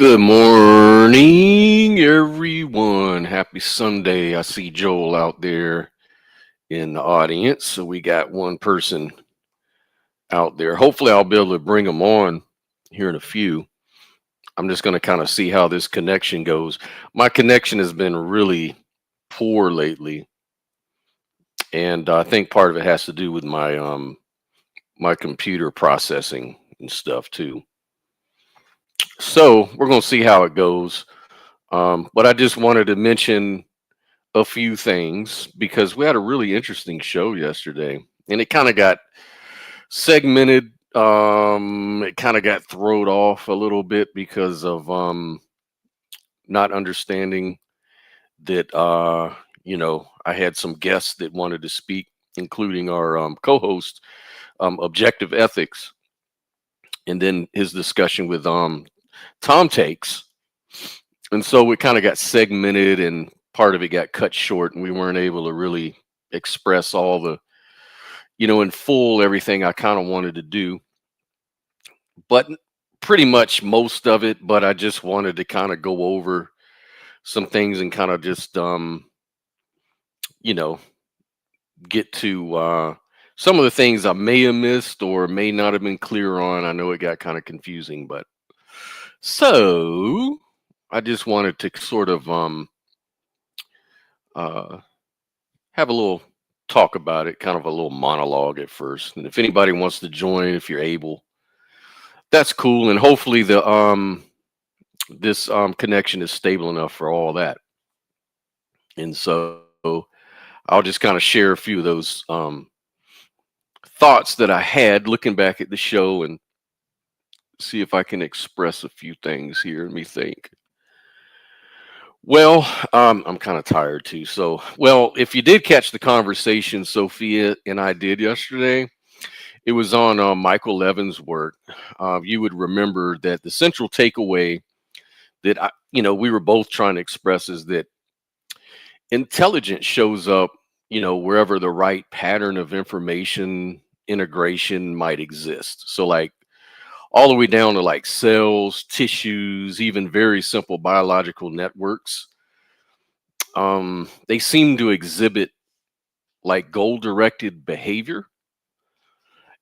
Good morning, everyone. Happy Sunday. I see Joel out there in the audience. So we got one person out there. Hopefully, I'll be able to bring them on here in a few. I'm just going to kind of see how this connection goes. My connection has been really poor lately, and I think part of it has to do with my computer processing and stuff too. So we're going to see how it goes. But I just wanted to mention a few things because we had a really interesting show yesterday and it kind of got segmented. It kind of got thrown off a little bit because of not understanding that I had some guests that wanted to speak, including our co-host, Objective Ethics, and then his discussion with Tom Takes. And so it kind of got segmented and part of it got cut short and we weren't able to really express all the, in full everything I kind of wanted to do. But pretty much most of it, but I just wanted to kind of go over some things and kind of just you know, get to some of the things I may have missed or may not have been clear on. I know it got kind of confusing, but so I just wanted to sort of uh have a little talk about it, kind of a little monologue at first. And if anybody wants to join, if you're able, that's cool. And hopefully the this connection is stable enough for all that. And so I'll just kind of share a few of those thoughts that I had looking back at the show and see if I can express a few things here. Let me think. Well, I'm kind of tired too. So, well, if you did catch the conversation Sophia and I did yesterday, it was on Michael Levin's work. You would remember that the central takeaway that we were both trying to express is that intelligence shows up, wherever the right pattern of information integration might exist. So, like all the way down to like cells, tissues, even very simple biological networks. They seem to exhibit like goal directed behavior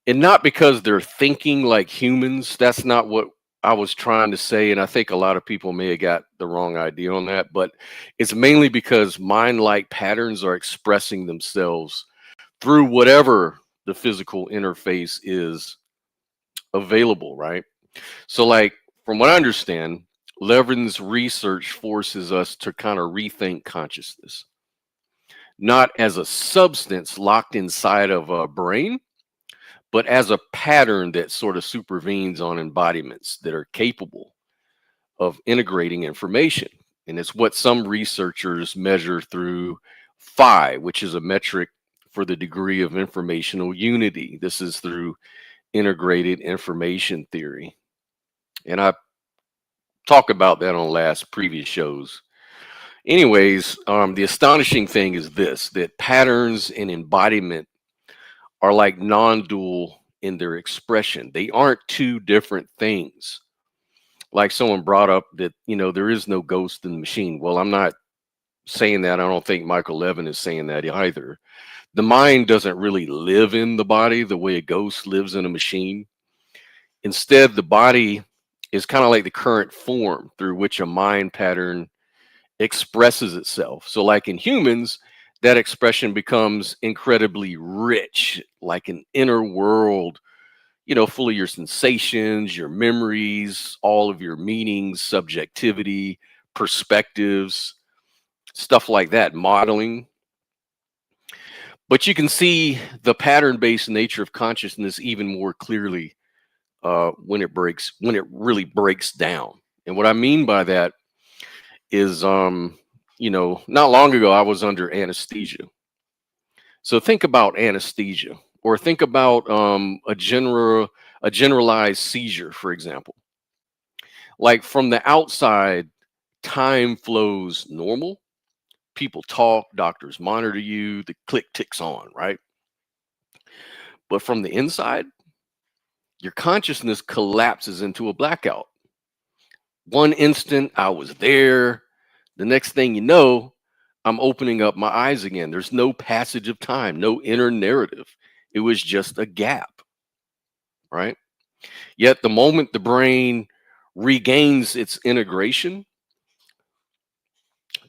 and not because they're thinking like humans. That's not what I was trying to say. And I think a lot of people may have got the wrong idea on that, but it's mainly because mind like patterns are expressing themselves through whatever the physical interface is available, right? So, like, from what I understand, Levin's research forces us to kind of rethink consciousness, not as a substance locked inside of a brain, but as a pattern that sort of supervenes on embodiments that are capable of integrating information. And it's what some researchers measure through phi, which is a metric for the degree of informational unity. This is through integrated information theory. And I talked about that on last previous shows. Anyways, the astonishing thing is this, that patterns and embodiment are like non-dual in their expression. They aren't two different things. Like someone brought up that, there is no ghost in the machine. Well, I'm not saying that. I don't think Michael Levin is saying that either. The mind doesn't really live in the body the way a ghost lives in a machine. Instead, the body is kind of like the current form through which a mind pattern expresses itself. So, like in humans, that expression becomes incredibly rich, like an inner world, full of your sensations, your memories, all of your meanings, subjectivity, perspectives, stuff like that, modeling. But you can see the pattern based nature of consciousness even more clearly when it really breaks down. And what I mean by that is, not long ago I was under anesthesia. So think about anesthesia, or think about a generalized seizure, for example. Like from the outside, time flows normal. People talk, doctors monitor you, the click ticks on, right? But from the inside, your consciousness collapses into a blackout One instant I was there. The next thing you know, I'm opening up my eyes again. There's no passage of time, no inner narrative. It was just a gap, right? Yet the moment the brain regains its integration,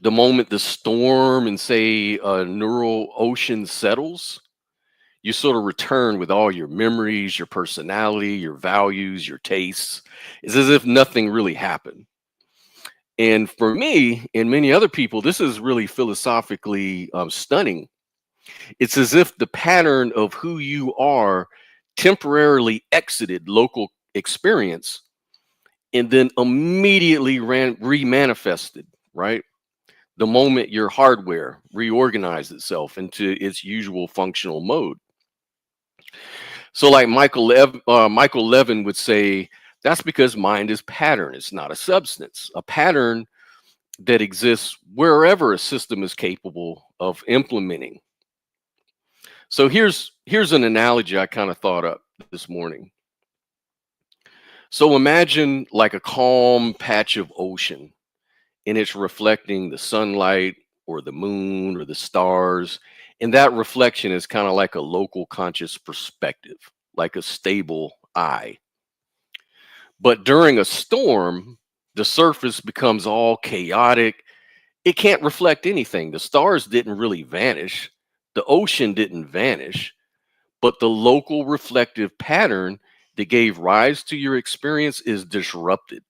the moment the storm and say a neural ocean settles, you sort of return with all your memories, your personality, your values, your tastes. It's as if nothing really happened. And for me and many other people, this is really philosophically stunning. It's as if the pattern of who you are temporarily exited local experience and then immediately remanifested, right? The moment your hardware reorganized itself into its usual functional mode. So, like Michael Levin would say, that's because mind is pattern. It's not a substance. A pattern that exists wherever a system is capable of implementing. So here's an analogy I kind of thought up this morning. So imagine like a calm patch of ocean, and it's reflecting the sunlight or the moon or the stars, and that reflection is kind of like a local conscious perspective, like a stable eye. But during a storm, the surface becomes all chaotic. It can't reflect anything. The stars didn't really vanish. The ocean didn't vanish, but the local reflective pattern that gave rise to your experience is disrupted.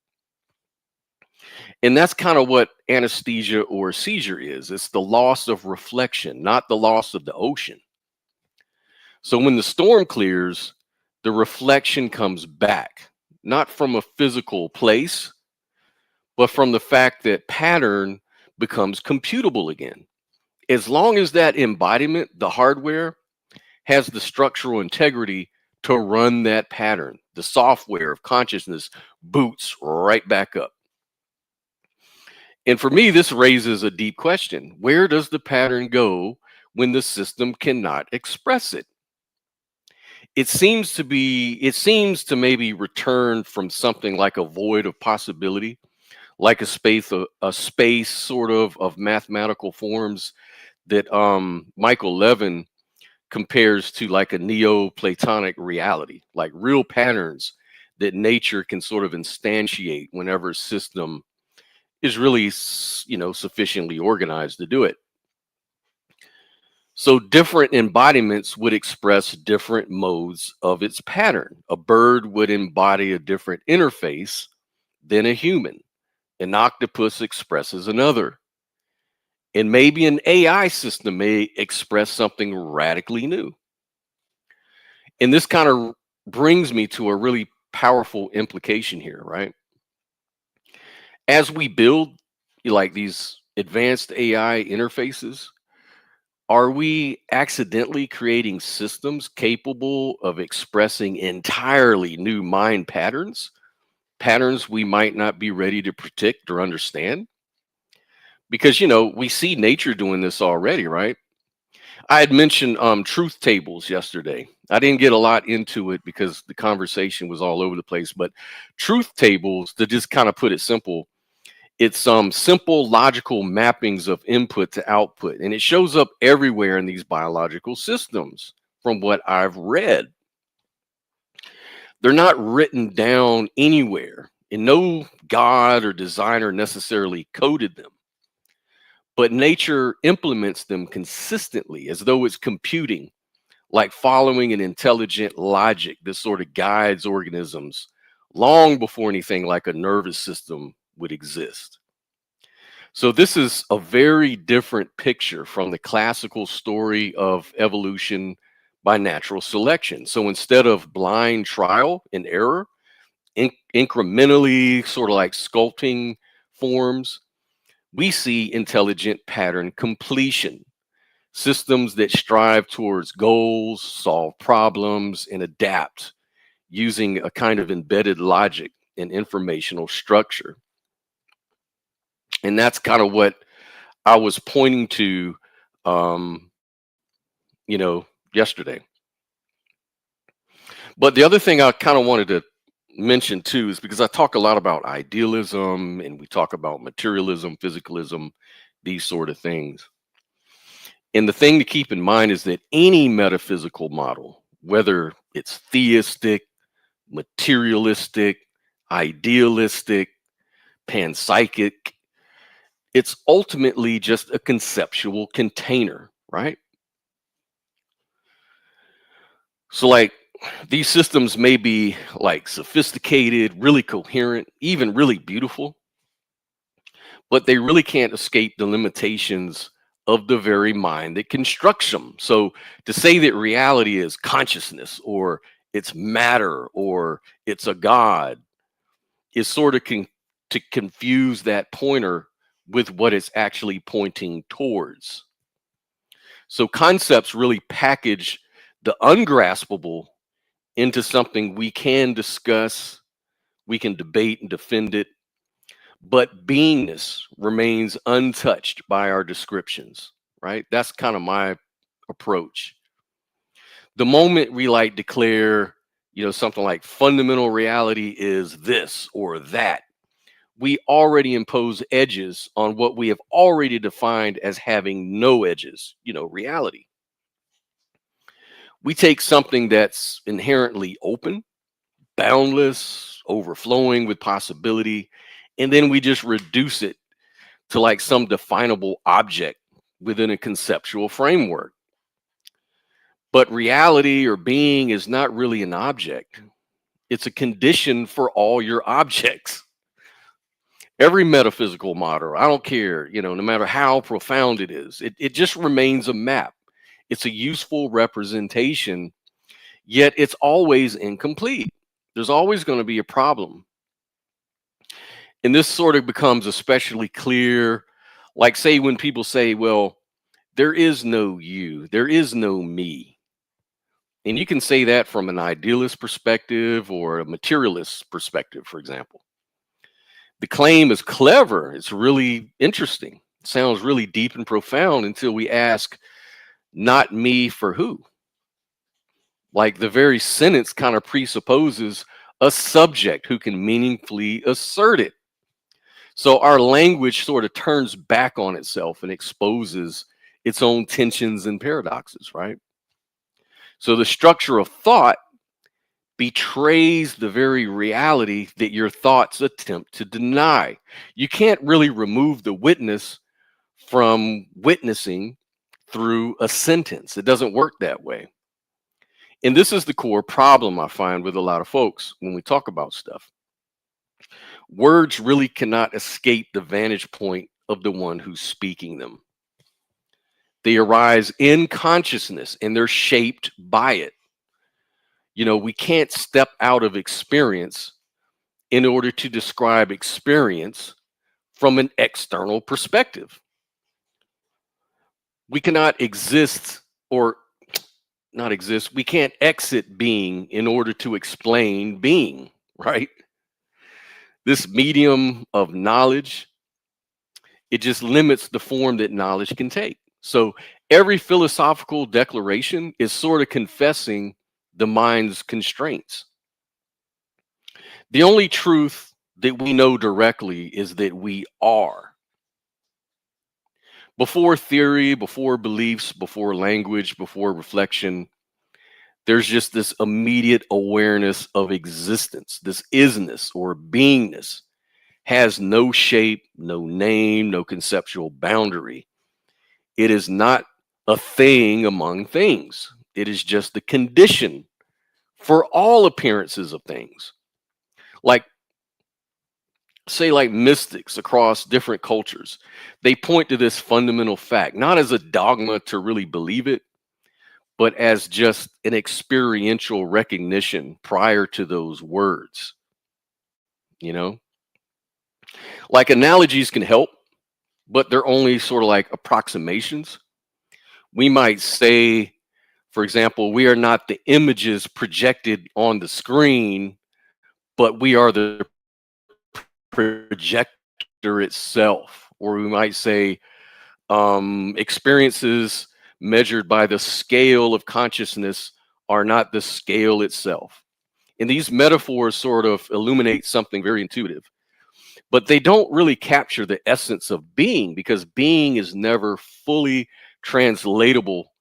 And that's kind of what anesthesia or seizure is. It's the loss of reflection, not the loss of the ocean. So when the storm clears, the reflection comes back, not from a physical place, but from the fact that pattern becomes computable again. As long as that embodiment, the hardware, has the structural integrity to run that pattern, the software of consciousness boots right back up. And for me, this raises a deep question. Where does the pattern go when the system cannot express it? It seems to maybe return from something like a void of possibility, like a space sort of mathematical forms that Michael Levin compares to like a Neoplatonic reality, like real patterns that nature can sort of instantiate whenever a system is really, sufficiently organized to do it. So different embodiments would express different modes of its pattern. A bird would embody a different interface than a human. An octopus expresses another. And maybe an AI system may express something radically new. And this kind of brings me to a really powerful implication here, right? As we build like these advanced AI interfaces, are we accidentally creating systems capable of expressing entirely new mind patterns? Patterns we might not be ready to predict or understand? Because, we see nature doing this already, right? I had mentioned truth tables yesterday. I didn't get a lot into it because the conversation was all over the place, but truth tables, to just kind of put it simple, it's simple logical mappings of input to output, and it shows up everywhere in these biological systems from what I've read. They're not written down anywhere, and no god or designer necessarily coded them, but nature implements them consistently as though it's computing, like following an intelligent logic that sort of guides organisms long before anything like a nervous system would exist. So this is a very different picture from the classical story of evolution by natural selection. So instead of blind trial and error, incrementally sort of like sculpting forms, we see intelligent pattern completion, systems that strive towards goals, solve problems, and adapt using a kind of embedded logic and informational structure. And that's kind of what I was pointing to, um, yesterday. But the other thing I kind of wanted to mention too is because I talk a lot about idealism and we talk about materialism, physicalism, these sort of things. And the thing to keep in mind is that any metaphysical model, whether it's theistic, materialistic, idealistic, panpsychic, it's ultimately just a conceptual container, right? So, like, these systems may be like sophisticated, really coherent, even really beautiful, but they really can't escape the limitations of the very mind that constructs them. So, to say that reality is consciousness or it's matter or it's a God is sort of to confuse that pointer with what it's actually pointing towards. So concepts really package the ungraspable into something we can discuss, we can debate and defend it, but beingness remains untouched by our descriptions, right? That's kind of my approach. The moment we like declare, something like fundamental reality is this or that, we already impose edges on what we have already defined as having no edges, reality. We take something that's inherently open, boundless, overflowing with possibility, and then we just reduce it to like some definable object within a conceptual framework. But reality or being is not really an object, it's a condition for all your objects. Every metaphysical model, I don't care, no matter how profound it is, it just remains a map. It's a useful representation, yet it's always incomplete. There's always going to be a problem. And this sort of becomes especially clear, like, say, when people say, well, there is no you, there is no me. And you can say that from an idealist perspective or a materialist perspective, for example. The claim is clever, it's really interesting, it sounds really deep and profound until we ask, not me for who? Like the very sentence kind of presupposes a subject who can meaningfully assert it. So our language sort of turns back on itself and exposes its own tensions and paradoxes, right? So the structure of thought betrays the very reality that your thoughts attempt to deny. You can't really remove the witness from witnessing through a sentence. It doesn't work that way. And this is the core problem I find with a lot of folks when we talk about stuff. Words really cannot escape the vantage point of the one who's speaking them. They arise in consciousness and they're shaped by it. We can't step out of experience in order to describe experience from an external perspective. We cannot exist or not exist. We can't exit being in order to explain being, right? This medium of knowledge, it just limits the form that knowledge can take. So every philosophical declaration is sort of confessing the mind's constraints. The only truth that we know directly is that we are. Before theory, before beliefs, before language, before reflection, there's just this immediate awareness of existence. This isness or beingness has no shape, no name, no conceptual boundary. It is not a thing among things. It is just the condition for all appearances of things. Like, say, like mystics across different cultures, they point to this fundamental fact, not as a dogma to really believe it, but as just an experiential recognition prior to those words. You know, like analogies can help, but they're only sort of like approximations. We might say, for example, we are not the images projected on the screen, but we are the projector itself. Or we might say, experiences measured by the scale of consciousness are not the scale itself. And these metaphors sort of illuminate something very intuitive, but they don't really capture the essence of being, because being is never fully translatable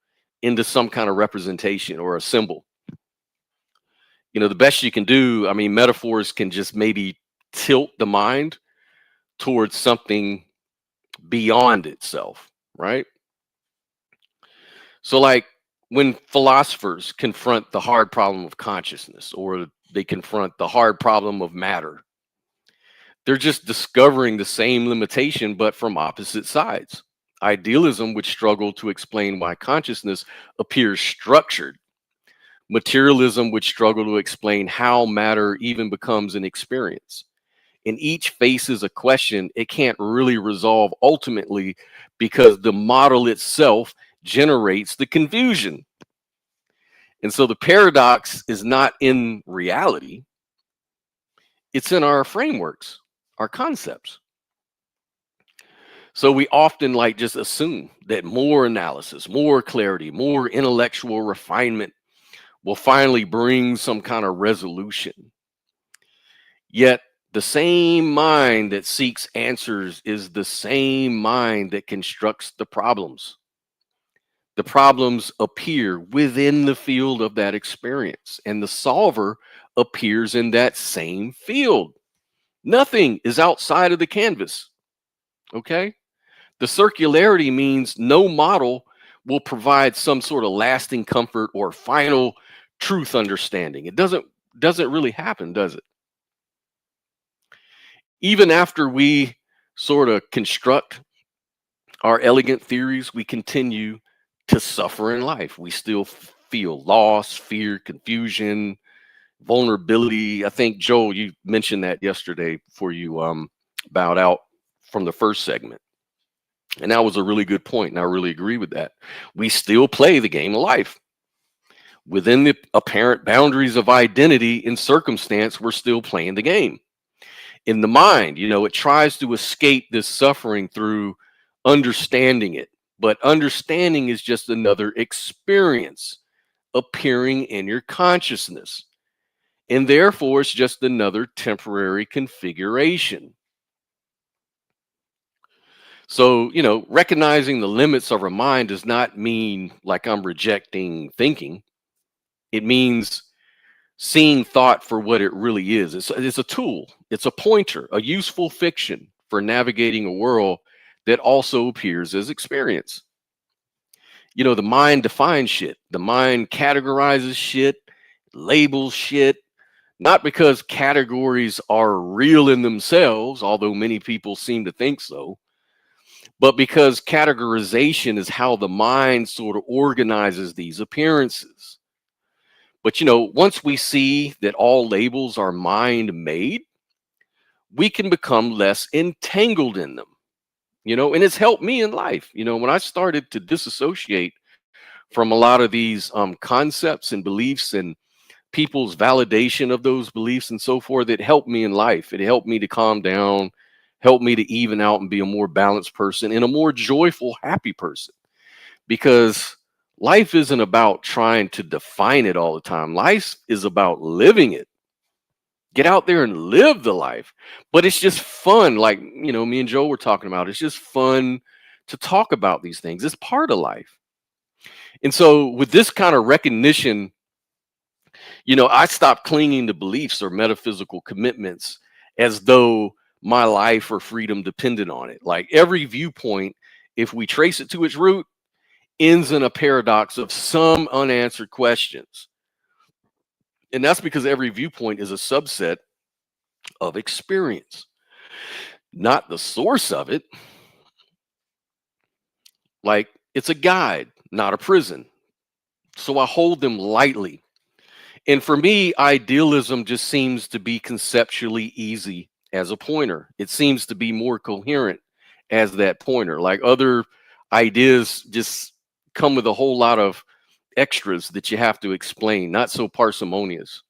into some kind of representation or a symbol. The best you can do, I mean, metaphors can just maybe tilt the mind towards something beyond itself, right? So, like, when philosophers confront the hard problem of consciousness, or they confront the hard problem of matter, they're just discovering the same limitation, but from opposite sides. Idealism would struggle to explain why consciousness appears structured. Materialism would struggle to explain how matter even becomes an experience. And each faces a question it can't really resolve ultimately, because the model itself generates the confusion. And so the paradox is not in reality, it's in our frameworks, our concepts. So we often like just assume that more analysis, more clarity, more intellectual refinement will finally bring some kind of resolution. Yet the same mind that seeks answers is the same mind that constructs the problems. The problems appear within the field of that experience, and the solver appears in that same field. Nothing is outside of the canvas. Okay? The circularity means no model will provide some sort of lasting comfort or final truth understanding. It doesn't really happen, does it? Even after we sort of construct our elegant theories, we continue to suffer in life. We still feel loss, fear, confusion, vulnerability. I think, Joel, you mentioned that yesterday before you bowed out from the first segment. And that was a really good point, and I really agree with that. We still play the game of life. Within the apparent boundaries of identity and circumstance, we're still playing the game. In the mind, it tries to escape this suffering through understanding it. But understanding is just another experience appearing in your consciousness. And therefore, it's just another temporary configuration. So, recognizing the limits of our mind does not mean like I'm rejecting thinking. It means seeing thought for what it really is. It's a tool, it's a pointer, a useful fiction for navigating a world that also appears as experience. The mind defines shit, the mind categorizes shit, labels shit, not because categories are real in themselves, although many people seem to think so, but because categorization is how the mind sort of organizes these appearances. But once we see that all labels are mind made, we can become less entangled in them. And it's helped me in life. When I started to disassociate from a lot of these concepts and beliefs and people's validation of those beliefs and so forth, it helped me in life. It helped me to calm down, helped me to even out and be a more balanced person and a more joyful, happy person. Because life isn't about trying to define it all the time. Life is about living it. Get out there and live the life. But it's just fun. Like, me and Joe were talking about, it's just fun to talk about these things. It's part of life. And so with this kind of recognition, I stopped clinging to beliefs or metaphysical commitments as though my life or freedom depended on it. Like every viewpoint, if we trace it to its root, ends in a paradox of some unanswered questions. And that's because every viewpoint is a subset of experience, not the source of it. Like it's a guide, not a prison. So I hold them lightly. And for me, idealism just seems to be conceptually easy as a pointer. It seems to be more coherent as that pointer. Like other ideas just come with a whole lot of extras that you have to explain, not so parsimonious.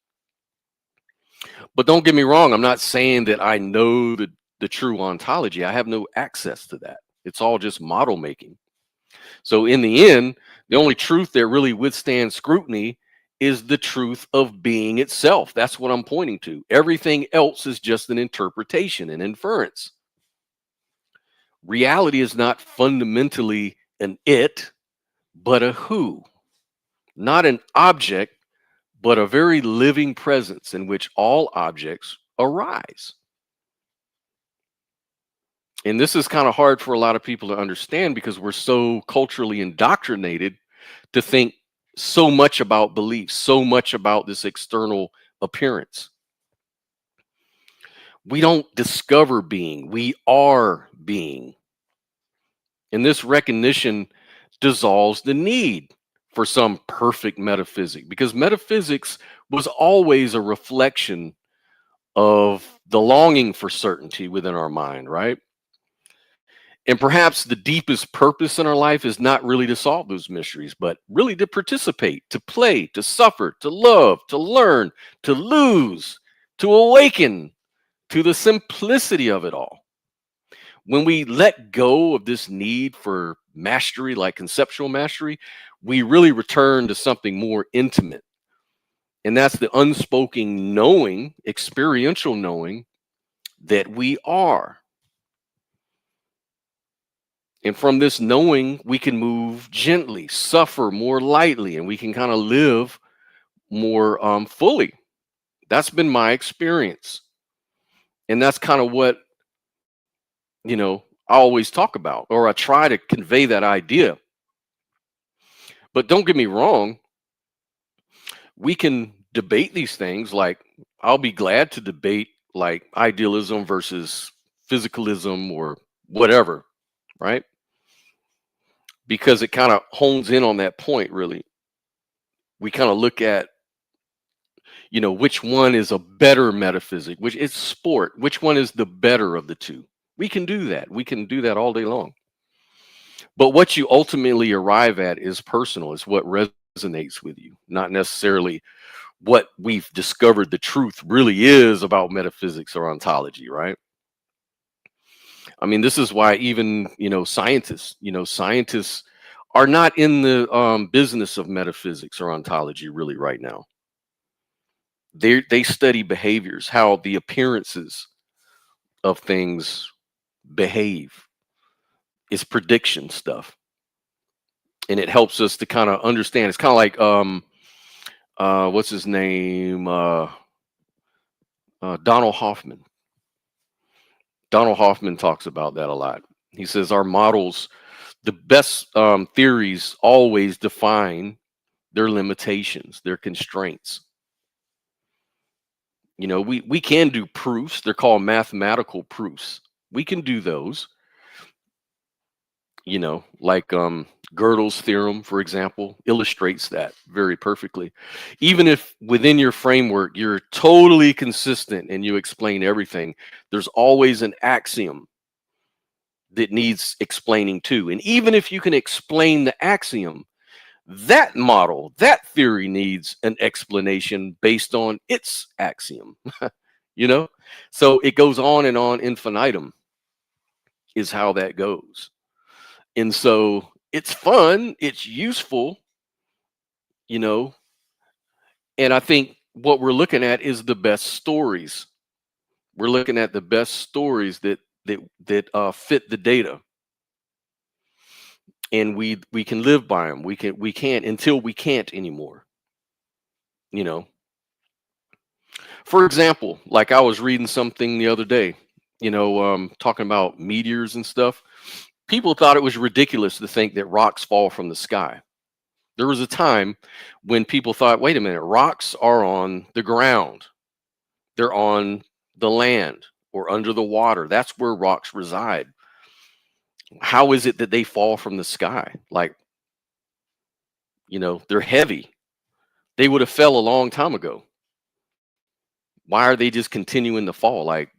But don't get me wrong, I'm not saying that I know the true ontology. I have no access to that. It's all just model making. So in the end, the only truth that really withstands scrutiny is the truth of being itself. That's what I'm pointing to. Everything else is just an interpretation, an inference. Reality is not fundamentally an it, but a who, not an object, but a very living presence in which all objects arise. And this is kind of hard for a lot of people to understand because we're so culturally indoctrinated to think so much about beliefs, so much about this external appearance. We don't discover being, we are being. And this recognition dissolves the need for some perfect metaphysic because metaphysics was always a reflection of the longing for certainty within our mind, right? And perhaps the deepest purpose in our life is not really to solve those mysteries, but really to participate, to play, to suffer, to love, to learn, to lose, to awaken to the simplicity of it all. When we let go of this need for mastery, like conceptual mastery, we really return to something more intimate. And that's the unspoken knowing, experiential knowing that we are. And from this knowing, we can move gently, suffer more lightly, and we can kind of live more fully. That's been my experience. And that's kind of what, I always talk about, or I try to convey that idea. But don't get me wrong, we can debate these things. Like, I'll be glad to debate like idealism versus physicalism or whatever, right? Because it kind of hones in on that point, really. We kind of look at, which one is a better metaphysic, which is sport, which one is the better of the two. We can do that. We can do that all day long. But what you ultimately arrive at is personal. It's what resonates with you, not necessarily what we've discovered the truth really is about metaphysics or ontology, right? I mean, this is why even, scientists are not in the business of metaphysics or ontology really right now. They study behaviors, how the appearances of things behave. It's prediction stuff. And it helps us to kind of understand. It's kind of like what's his name? Donald Hoffman. Donald Hoffman talks about that a lot. He says our models, the best theories always define their limitations, their constraints. We can do proofs. They're called mathematical proofs. We can do those. Like Gödel's theorem, for example, illustrates that very perfectly. Even if within your framework you're totally consistent and you explain everything, there's always an axiom that needs explaining too. And even if you can explain the axiom, that model, that theory needs an explanation based on its axiom. So it goes on and on infinitum is how that goes. And so it's fun, it's useful, and I think what we're looking at is the best stories. We're looking at the best stories that fit the data, and we can live by them. We can't until we can't anymore. For example, like I was reading something the other day, talking about meteors and stuff. People thought it was ridiculous to think that rocks fall from the sky. There was a time when people thought, wait a minute, rocks are on the ground. They're on the land or under the water. That's where rocks reside. How is it that they fall from the sky? Like, they're heavy. They would have fell a long time ago. Why are they just continuing to fall? Like,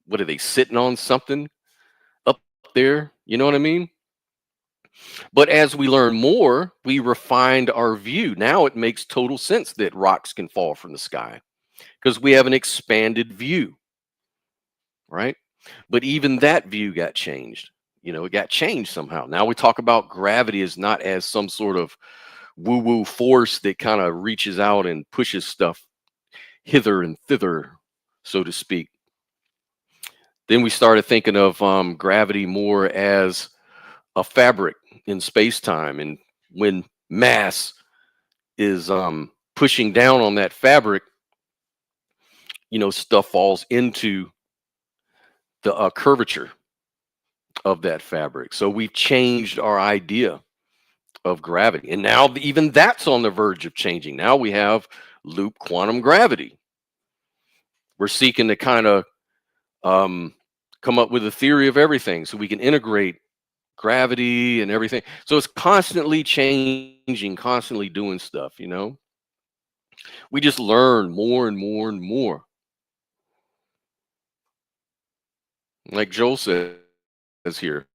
what are they sitting on something up there? You know what I mean? But as we learn more, we refined our view. Now it makes total sense that rocks can fall from the sky because we have an expanded view, right? But even that view got changed. It got changed somehow. Now we talk about gravity as not as some sort of woo-woo force that kind of reaches out and pushes stuff hither and thither, so to speak. Then we started thinking of gravity more as a fabric in space-time, and when mass is pushing down on that fabric, stuff falls into the curvature of that fabric. So we've changed our idea of gravity, and now even that's on the verge of changing. Now we have loop quantum gravity. We're seeking to kind of come up with a theory of everything so we can integrate gravity and everything. So it's constantly changing, constantly doing stuff. We just learn more and more and more. Like Joel says here.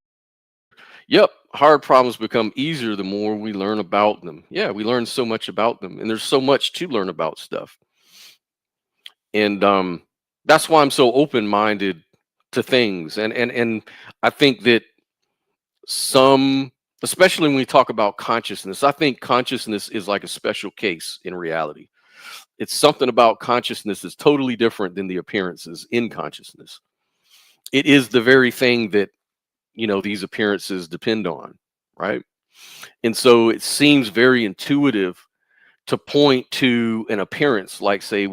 Yep, hard problems become easier the more we learn about them. Yeah, we learn so much about them, and there's so much to learn about stuff. And that's why I'm so open-minded to things. And I think that some, especially when we talk about consciousness, I think consciousness is like a special case in reality. It's something about consciousness that's totally different than the appearances in consciousness. It is the very thing that these appearances depend on, right? And so it seems very intuitive to point to an appearance, like say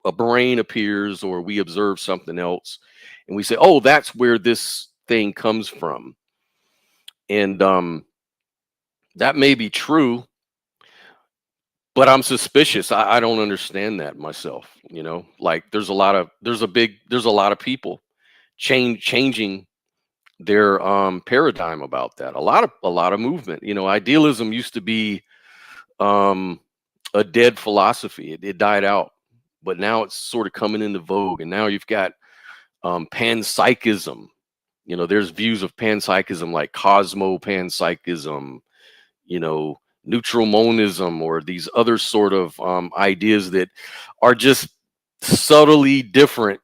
a brain appears, or we observe something else, and we say, oh, that's where this thing comes from. And that may be true, but I'm suspicious. I don't understand that myself. Like there's a lot of people changing their paradigm about that. A lot of movement. Idealism used to be um a dead philosophy. It died out, but now it's sort of coming into vogue. And now you've got panpsychism. There's views of panpsychism like cosmo panpsychism, neutral monism, or these other sort of ideas that are just subtly different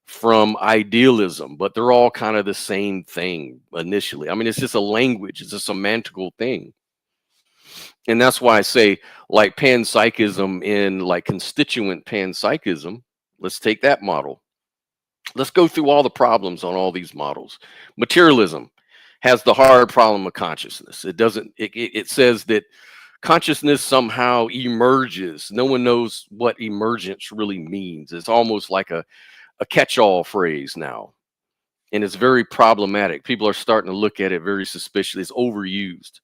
from idealism, but they're all kind of the same thing initially. I mean, it's just a language, it's a semantical thing. And that's why I say, like, panpsychism in like constituent panpsychism, let's take that model. Let's go through all the problems on all these models. Materialism has the hard problem of consciousness. It says that consciousness somehow emerges. No one knows what emergence really means. It's almost like a catch-all phrase now, and it's very problematic. People are starting to look at it very suspiciously. It's overused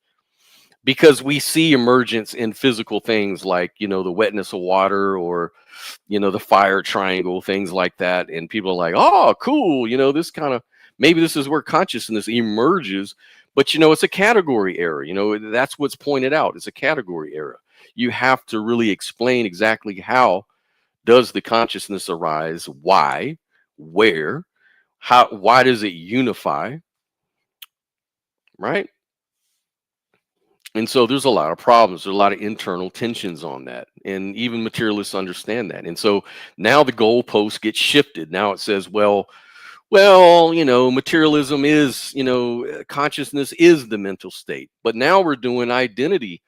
because we see emergence in physical things like the wetness of water, or the fire triangle, things like that, and people are like, oh, cool, this kind of, maybe this is where consciousness emerges. But it's a category error. That's what's pointed out. It's a category error. You have to really explain exactly how does the consciousness arise, why, where, how, why does it unify, right? And so there's a lot of problems. There's a lot of internal tensions on that. And even materialists understand that. And so now the goalposts get shifted. Now it says, well, materialism is, consciousness is the mental state. But now we're doing identity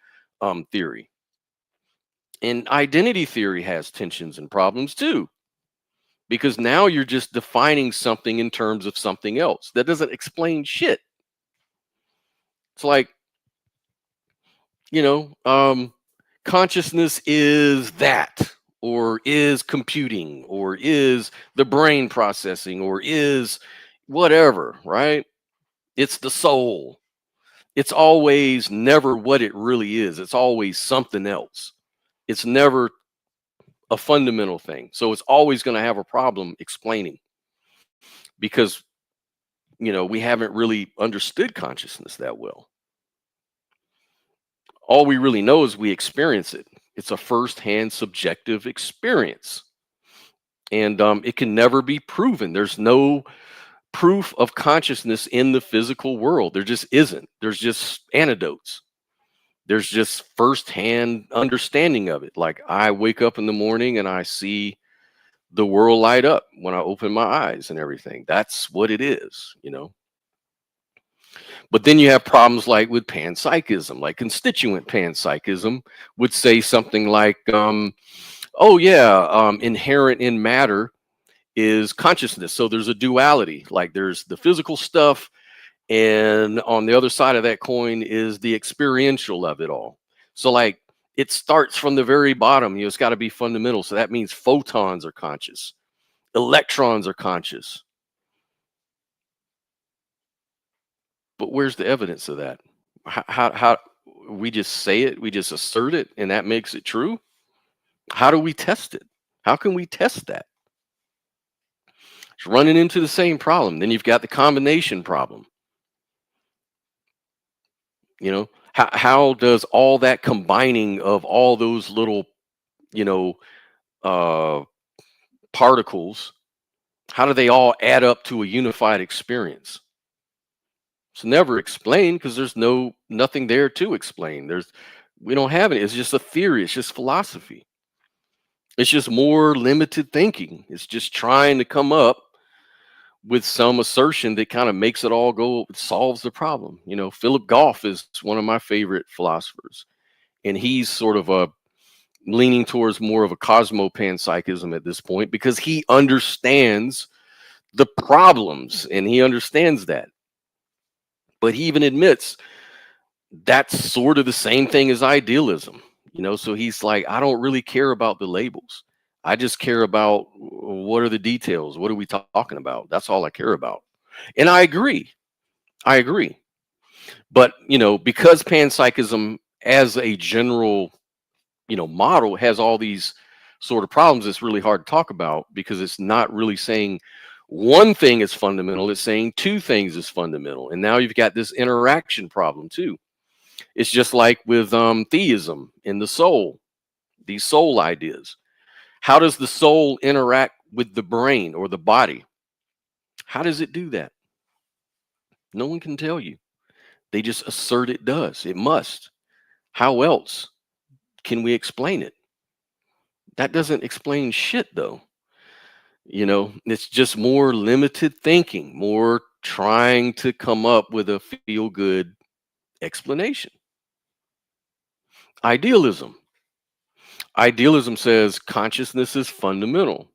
theory. And identity theory has tensions and problems too, because now you're just defining something in terms of something else that doesn't explain shit. It's like, you know, um, consciousness is that, or is computing, or is the brain processing, or is whatever, right? It's the soul. It's always never what it really is. It's always something else. It's never a fundamental thing. So it's always going to have a problem explaining, because, we haven't really understood consciousness that well. All we really know is we experience it. It's a firsthand subjective experience. And it can never be proven. There's no proof of consciousness in the physical world. There just isn't. There's just anecdotes. There's just firsthand understanding of it. Like, I wake up in the morning and I see the world light up when I open my eyes and everything. That's what it is. But then you have problems like with panpsychism, like constituent panpsychism would say something like, oh yeah, inherent in matter is consciousness. So there's a duality, like there's the physical stuff, and on the other side of that coin is the experiential of it all. So like it starts from the very bottom, it's got to be fundamental. So that means photons are conscious, electrons are conscious. But where's the evidence of that? How we just say it, we just assert it, and that makes it true? How do we test it? How can we test that? It's running into the same problem. Then you've got the combination problem. How does all that combining of all those little, you know, uh, particles, how do they all add up to a unified experience? It's never explained because there's nothing there to explain. We don't have it. It's just a theory. It's just philosophy. It's just more limited thinking. It's just trying to come up with some assertion that kind of makes it all go, solves the problem. Philip Goff is one of my favorite philosophers, and he's sort of leaning towards more of a cosmopanpsychism at this point because he understands the problems and he understands that. But he even admits that's sort of the same thing as idealism. So he's like, I don't really care about the labels. I just care about what are the details. What are we talking about? That's all I care about. And I agree. But, because panpsychism as a general, model has all these sort of problems, it's really hard to talk about because it's not really saying one thing is fundamental. It's saying two things is fundamental. And now you've got this interaction problem too. It's just like with theism in the soul, these soul ideas. How does the soul interact with the brain or the body? How does it do that? No one can tell you. They just assert it does. It must. How else can we explain it? That doesn't explain shit, though. It's just more limited thinking, more trying to come up with a feel good explanation. Idealism. Idealism says consciousness is fundamental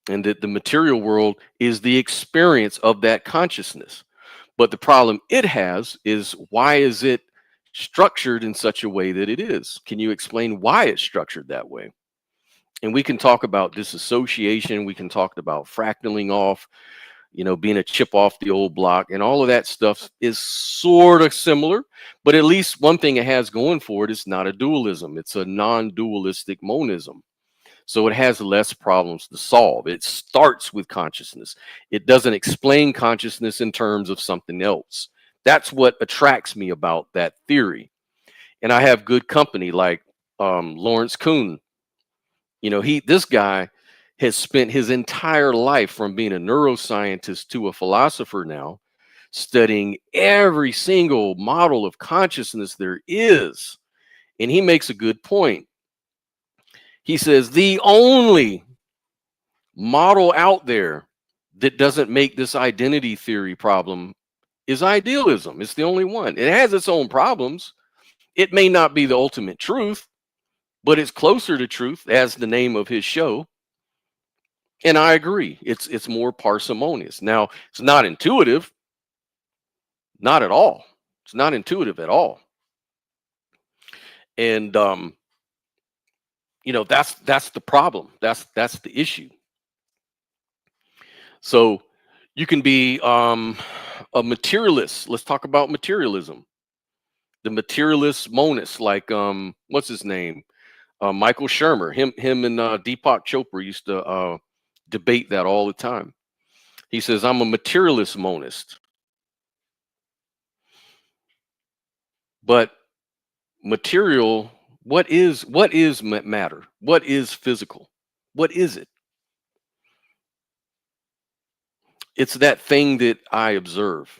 and that the material world is the experience of that consciousness. But the problem it has is, why is it structured in such a way that it is? Can you explain why it's structured that way? And we can talk about disassociation. We can talk about fractaling off, being a chip off the old block, and all of that stuff is sort of similar. But at least one thing it has going for it is not a dualism. It's a non-dualistic monism. So it has less problems to solve. It starts with consciousness. It doesn't explain consciousness in terms of something else. That's what attracts me about that theory. And I have good company like Lawrence Kuhn. This guy has spent his entire life, from being a neuroscientist to a philosopher now, studying every single model of consciousness there is. And he makes a good point. He says the only model out there that doesn't make this identity theory problem is idealism. It's the only one. It has its own problems. It may not be the ultimate truth, but it's closer to truth, as the name of his show. And I agree. It's more parsimonious. Now, it's not intuitive. Not at all. It's not intuitive at all. And that's the problem. That's the issue. So you can be a materialist. Let's talk about materialism. The materialist monist, like what's his name? Michael Shermer. Him and Deepak Chopra used to debate that all the time. He says, I'm a materialist monist. But material, what is matter? What is physical? What is it? It's that thing that I observe.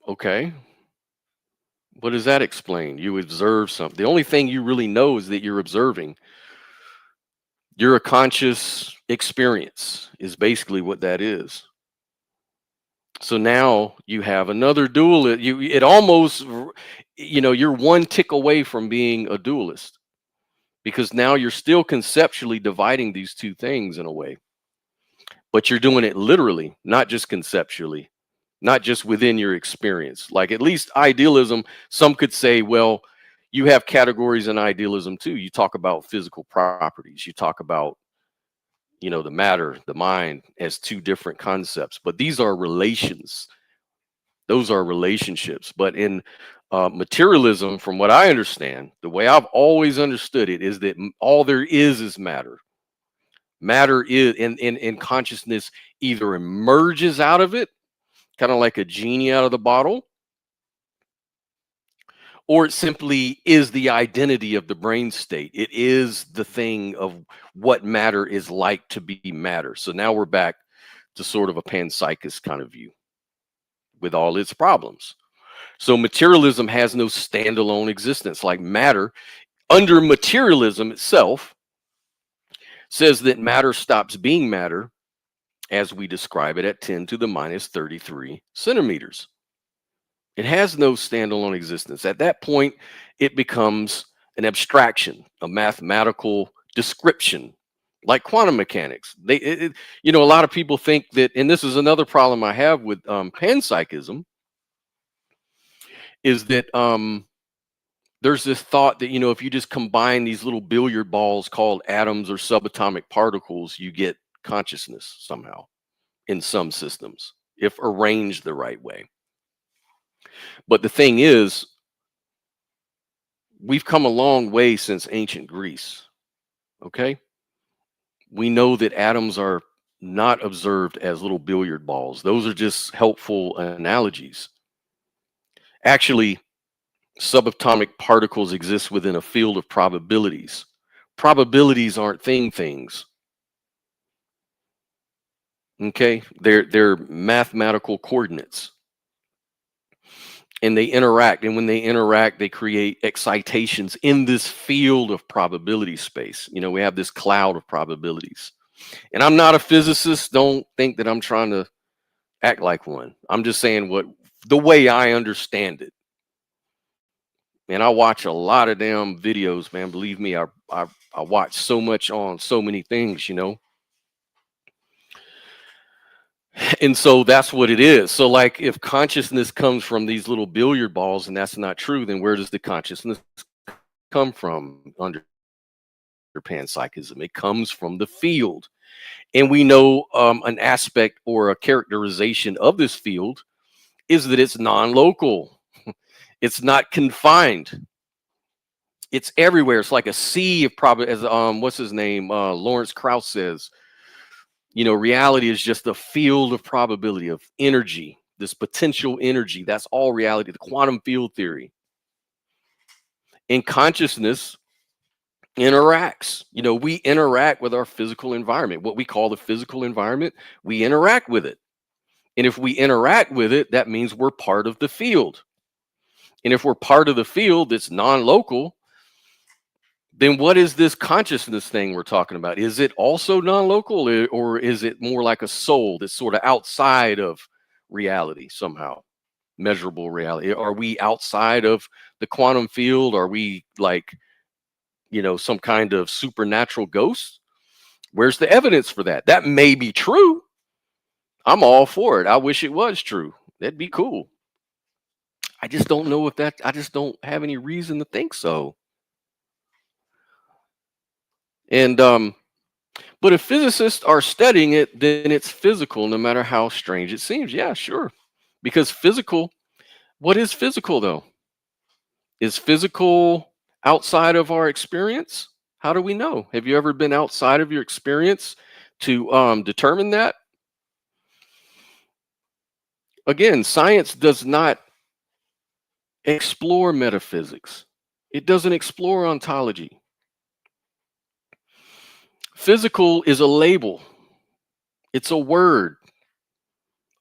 Okay. What does that explain? You observe something. The only thing you really know is that you're observing. You're a conscious experience is basically what that is. So now you have another dualist. It almost, you're one tick away from being a dualist, because now you're still conceptually dividing these two things in a way, but you're doing it literally, not just conceptually, not just within your experience. Like, at least idealism, some could say, well, you have categories in idealism too. You talk about physical properties, you talk about, the matter, the mind, as two different concepts, but these are relations. Those are relationships. But in materialism, from what I understand, the way I've always understood it is that all there is matter. Matter is in consciousness either emerges out of it, kind of like a genie out of the bottle, or it simply is the identity of the brain state. It is the thing of what matter is like to be matter. So now we're back to sort of a panpsychist kind of view with all its problems. So materialism has no standalone existence. Like matter, under materialism itself, says that matter stops being matter as we describe it at 10 to the minus 33 centimeters. It has no standalone existence. At that point, it becomes an abstraction, a mathematical description, like quantum mechanics. A lot of people think that, and this is another problem I have with panpsychism, is that there's this thought that, if you just combine these little billiard balls called atoms or subatomic particles, you get consciousness somehow in some systems, if arranged the right way. But the thing is, we've come a long way since ancient Greece. Okay. We know that atoms are not observed as little billiard balls. Those are just helpful analogies. Actually, subatomic particles exist within a field of probabilities. Probabilities aren't things. Okay, they're mathematical coordinates, and they interact. And when they interact, they create excitations in this field of probability space. We have this cloud of probabilities. And I'm not a physicist. Don't think that I'm trying to act like one. I'm just saying the way I understand it. And I watch a lot of damn videos, man. Believe me, I watch so much on so many things, And so that's what it is. So, like, if consciousness comes from these little billiard balls and that's not true, then where does the consciousness come from under panpsychism? It comes from the field. And we know an aspect or a characterization of this field is that it's non-local. It's not confined. It's everywhere. It's like a sea of probably, as what's his name, Lawrence Krauss says, reality is just a field of probability, of energy, this potential energy. That's all reality, the quantum field theory. And consciousness interacts. We interact with our physical environment, what we call the physical environment. We interact with it. And if we interact with it, that means we're part of the field. And if we're part of the field that's non-local, then what is this consciousness thing we're talking about? Is it also non-local, or is it more like a soul that's sort of outside of reality somehow, measurable reality? Are we outside of the quantum field? Are we like, some kind of supernatural ghost? Where's the evidence for that? That may be true. I'm all for it. I wish it was true. That'd be cool. I just don't know I just don't have any reason to think so. And but if physicists are studying it, then it's physical, no matter how strange it seems. Yeah, sure. Because what is physical though? Is physical outside of our experience? How do we know? Have you ever been outside of your experience to determine that? Again, science does not explore metaphysics. It doesn't explore ontology. Physical is a label. It's a word.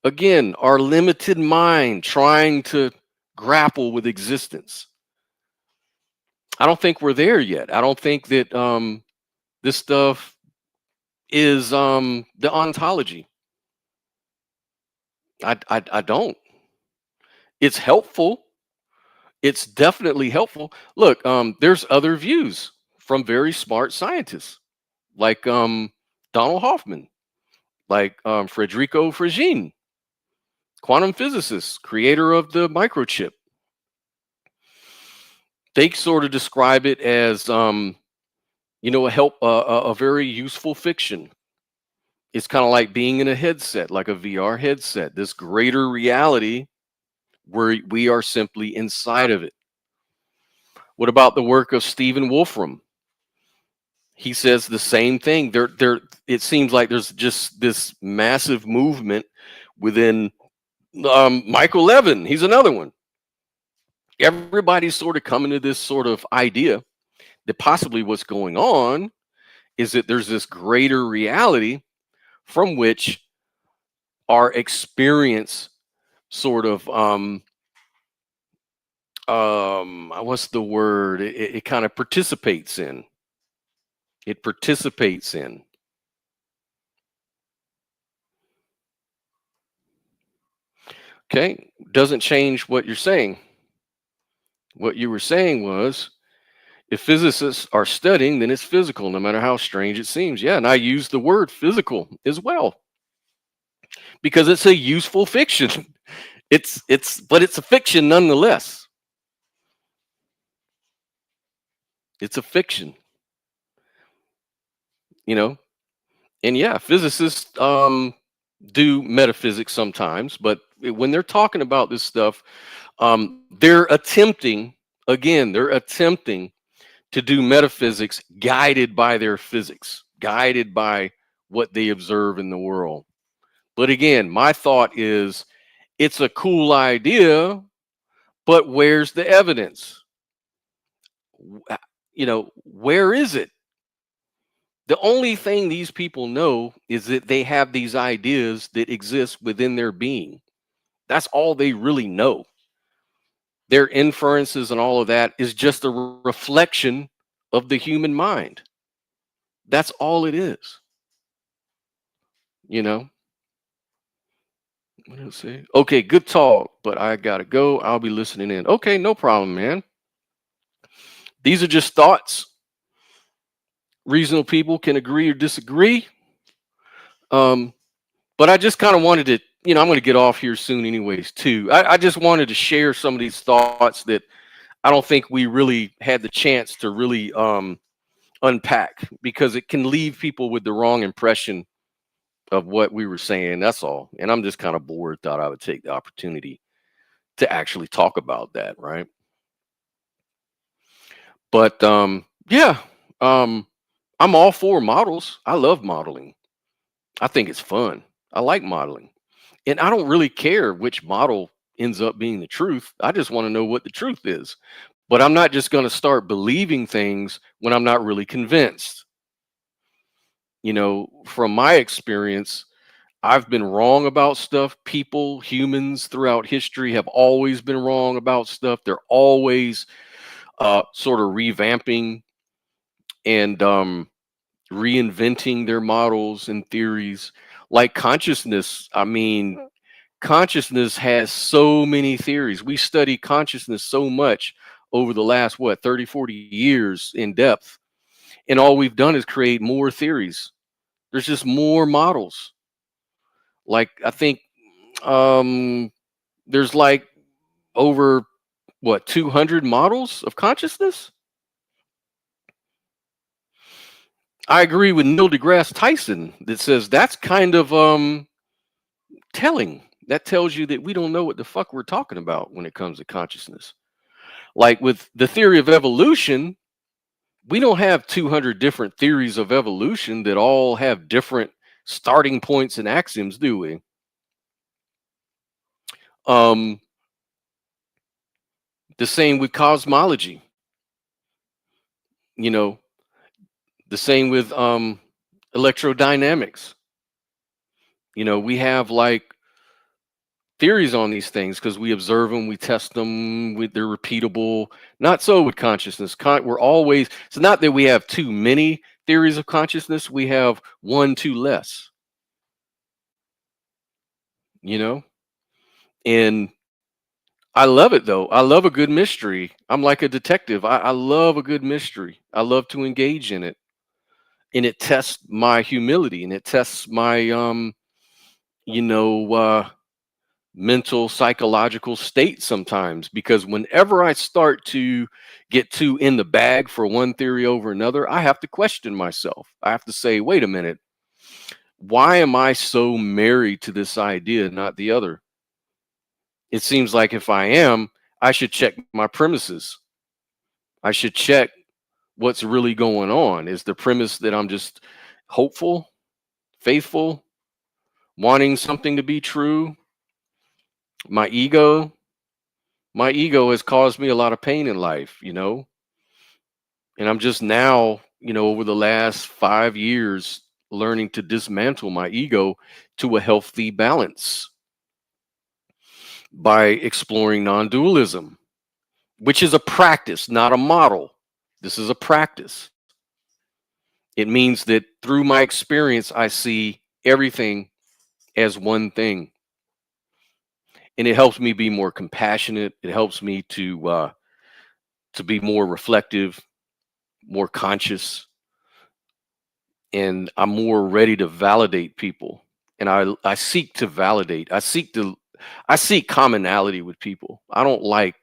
Again, our limited mind trying to grapple with existence. I don't think we're there yet. I don't think that this stuff is the ontology. I don't. It's helpful. It's definitely helpful. Look, there's other views from very smart scientists like Donald Hoffman, like Federico Fregene, quantum physicist, creator of the microchip. They sort of describe it as a very useful fiction. It's kind of like being in a headset, like a VR headset, this greater reality where we are simply inside of it. What about the work of Stephen Wolfram? He says the same thing. It seems like there's just this massive movement within Michael Levin. He's another one. Everybody's sort of coming to this sort of idea that possibly what's going on is that there's this greater reality from which our experience sort of what's the word, it kind of participates in. It participates in. Okay, doesn't change what you're saying. What you were saying was, if physicists are studying, then it's physical, no matter how strange it seems. Yeah, and I use the word physical as well because it's a useful fiction. But it's a fiction nonetheless. It's a fiction, you know. And yeah, physicists do metaphysics sometimes, but when they're talking about this stuff, they're attempting, again, they're attempting to do metaphysics guided by their physics, guided by what they observe in the world. But again, my thought is it's a cool idea, but where's the evidence? Where is it? The only thing these people know is that they have these ideas that exist within their being. That's all they really know. Their inferences and all of that is just a reflection of the human mind. That's all it is. You know? What else say? Okay, good talk, but I gotta go. I'll be listening in. Okay, no problem, man. These are just thoughts. Reasonable people can agree or disagree. Um, but I just kind of wanted to, I'm going to get off here soon, anyways, too. I just wanted to share some of these thoughts that I don't think we really had the chance to really unpack because it can leave people with the wrong impression of what we were saying. That's all. And I'm just kind of bored. Thought I would take the opportunity to actually talk about that, right? But yeah, um, I'm all for models. I love modeling. I think it's fun. I like modeling. And I don't really care which model ends up being the truth. I just want to know what the truth is. But I'm not just going to start believing things when I'm not really convinced. From my experience, I've been wrong about stuff. People, humans throughout history have always been wrong about stuff. They're always sort of revamping and reinventing their models and theories. Like consciousness, I mean, consciousness has so many theories. We study consciousness so much over the last, 30, 40 years in depth. And all we've done is create more theories. There's just more models. Like, I think there's like over 200 models of consciousness. I agree with Neil deGrasse Tyson that says that's kind of telling. That tells you that we don't know what the fuck we're talking about when it comes to consciousness. Like with the theory of evolution, we don't have 200 different theories of evolution that all have different starting points and axioms, do we? Um, the same with cosmology, you know, the same with electrodynamics. We have like theories on these things because we observe them, we test them, they're repeatable. Not so with consciousness. We're always, it's not that we have too many theories of consciousness, we have one too less, you know? And I love it though. I love a good mystery. I'm like a detective. I love a good mystery. I love to engage in it. And it tests my humility, and it tests my you know, mental psychological state sometimes, because whenever I start to get too in the bag for one theory over another, I have to question myself. I have to say, wait a minute, why am I so married to this idea, not the other? It seems like if I am, I should check my premises. I should check what's really going on. Is the premise that I'm just hopeful, faithful, wanting something to be true? My ego, my ego has caused me a lot of pain in life, you know? And I'm just now, over the last 5 years, learning to dismantle my ego to a healthy balance by exploring non-dualism, which is a practice, not a model. This is a practice. It means that through my experience, I see everything as one thing. And it helps me be more compassionate. It helps me to be more reflective, more conscious, and I'm more ready to validate people. And I seek to validate. I seek commonality with people. I don't like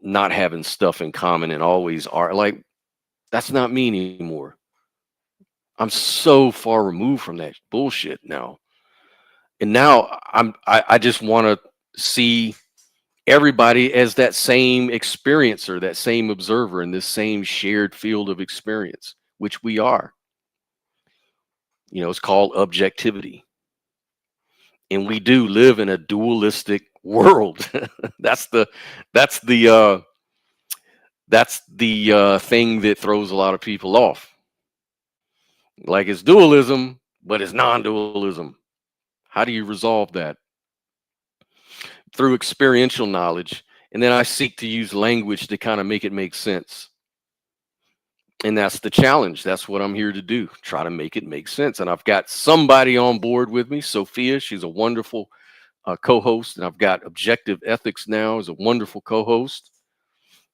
not having stuff in common and always are like, that's not me anymore. I'm so far removed from that bullshit now. And now I just want to see everybody as that same experiencer, that same observer in this same shared field of experience, which we are. It's called objectivity. And we do live in a dualistic world. that's the that's the uh that's the thing that throws a lot of people off. Like, it's dualism, but it's non-dualism. How do you resolve that? Through experiential knowledge. And then I seek to use language to kind of make it make sense. And that's the challenge. That's what I'm here to do. Try to make it make sense. And I've got somebody on board with me, Sophia. She's a wonderful co-host, and I've got Objective Ethics now as a wonderful co-host,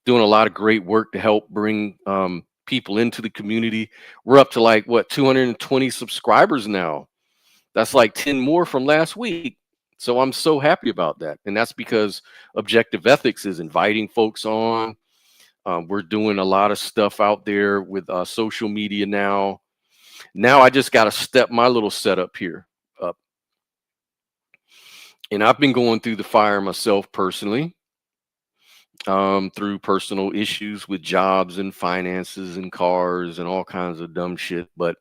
doing a lot of great work to help bring people into the community. We're up to like 220 subscribers now. That's like 10 more from last week. So I'm so happy about that, and that's because Objective Ethics is inviting folks on. We're doing a lot of stuff out there with social media now. Now I just got to step my little setup here up. And I've been going through the fire myself personally, through personal issues with jobs and finances and cars and all kinds of dumb shit. But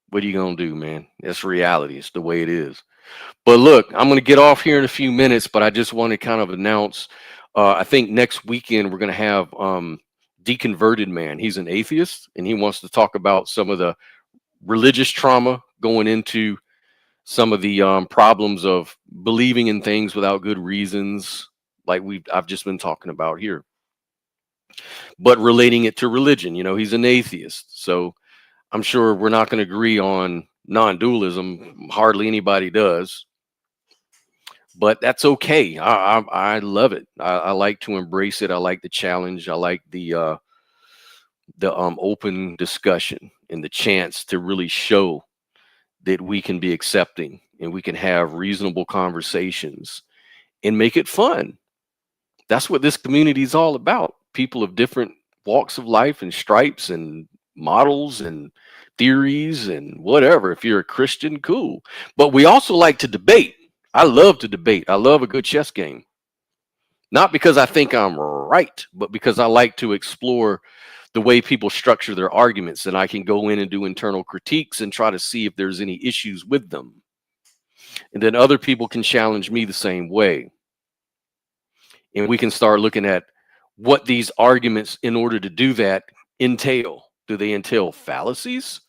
what are you going to do, man? That's reality. It's the way it is. But look, I'm going to get off here in a few minutes, but I just want to kind of announce, I think next weekend we're going to have Deconverted Man. He's an atheist, and he wants to talk about some of the religious trauma going into some of the problems of believing in things without good reasons, like I've just been talking about here, but relating it to religion. He's an atheist, so I'm sure we're not going to agree on non-dualism. Hardly anybody does, but that's okay. I love it. I like to embrace it. I like the challenge. I like the open discussion and the chance to really show that we can be accepting and we can have reasonable conversations and make it fun. That's what this community is all about. People of different walks of life and stripes and models and theories and whatever. If you're a Christian, cool. But we also like to debate. I love to debate. I love a good chess game. Not because I think I'm right, but because I like to explore the way people structure their arguments, and I can go in and do internal critiques and try to see if there's any issues with them. And then other people can challenge me the same way. And we can start looking at what these arguments, in order to do that, entail. Do they entail fallacies?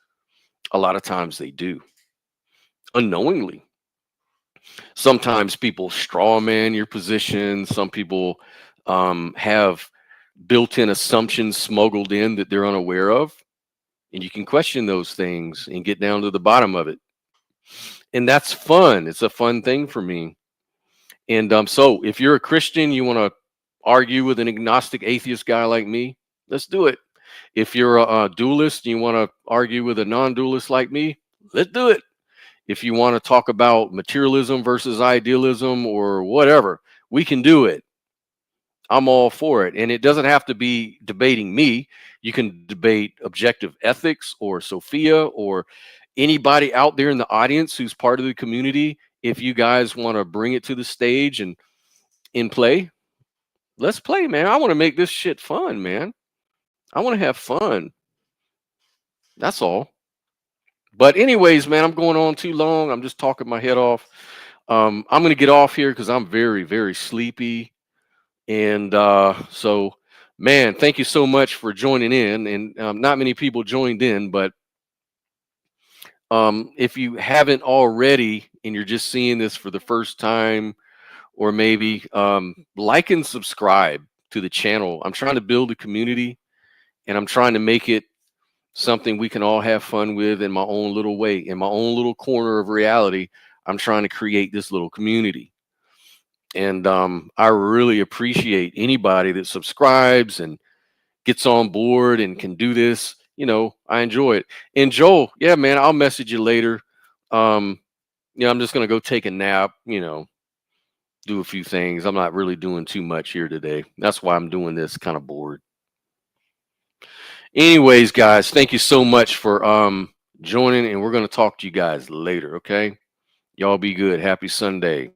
A lot of times they do, unknowingly. Sometimes people straw man your position. Some people have built-in assumptions smuggled in that they're unaware of, and you can question those things and get down to the bottom of it. And that's fun. It's a fun thing for me. And so if you're a Christian, you want to argue with an agnostic atheist guy like me, let's do it. If you're a dualist, you want to argue with a non-dualist like me, let's do it. If you want to talk about materialism versus idealism or whatever, we can do it. I'm all for it. And it doesn't have to be debating me. You can debate objective ethics or Sophia or anybody out there in the audience who's part of the community. If you guys want to bring it to the stage and in play, let's play, man. I want to make this shit fun, man. I want to have fun. That's all. But anyways, man, I'm going on too long. I'm just talking my head off. I'm gonna get off here because I'm very, very sleepy. And so, man, thank you so much for joining in. And not many people joined in, but if you haven't already and you're just seeing this for the first time, or maybe like and subscribe to the channel. I'm trying to build a community and I'm trying to make it something we can all have fun with in my own little way, in my own little corner of reality. I'm trying to create this little community. And I really appreciate anybody that subscribes and gets on board and can do this. You know, I enjoy it. And Joel, yeah, man, I'll message you later. I'm just gonna go take a nap, do a few things. I'm not really doing too much here today. That's why I'm doing this, kind of bored. Anyways, guys, thank you so much for joining, and we're gonna talk to you guys later, okay? Y'all be good. Happy Sunday.